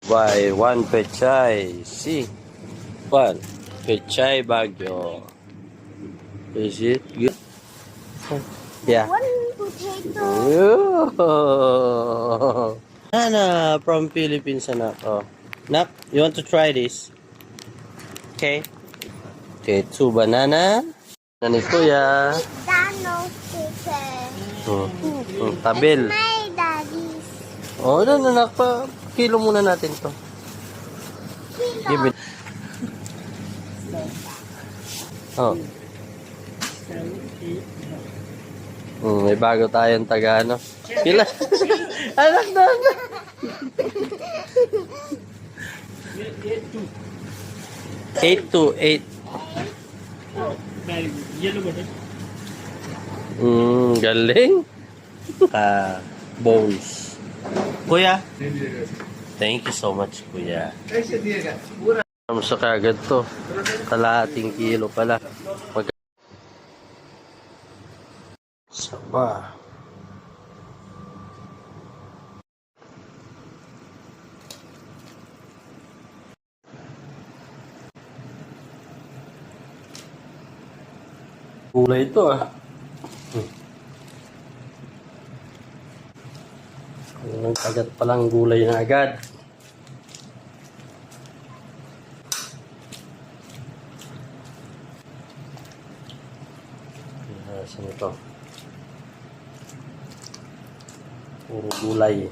Buy one pechay. See? One pechay Baguio. Is it good? Yeah. One potato. Oh. Nana from Philippines, anak. Oh. Nak, you want to try this? Okay. Okay, 2 banana. Nani kuya. McDonald's chicken. Tabil. It's my daddy's. Oh, anak pa. Kilo muna natin to. Give it. Oh. May bago tayong taga, ano? Kila? Anak na, anak. 8 to 8. Galing. Bones. Kuya. Thank you so much, kuya. Sa kagad to. Kalahating kilo pala. Saba. Gulay ito Ang kagat palang gulay na agad. Saan ito? Puro gulay.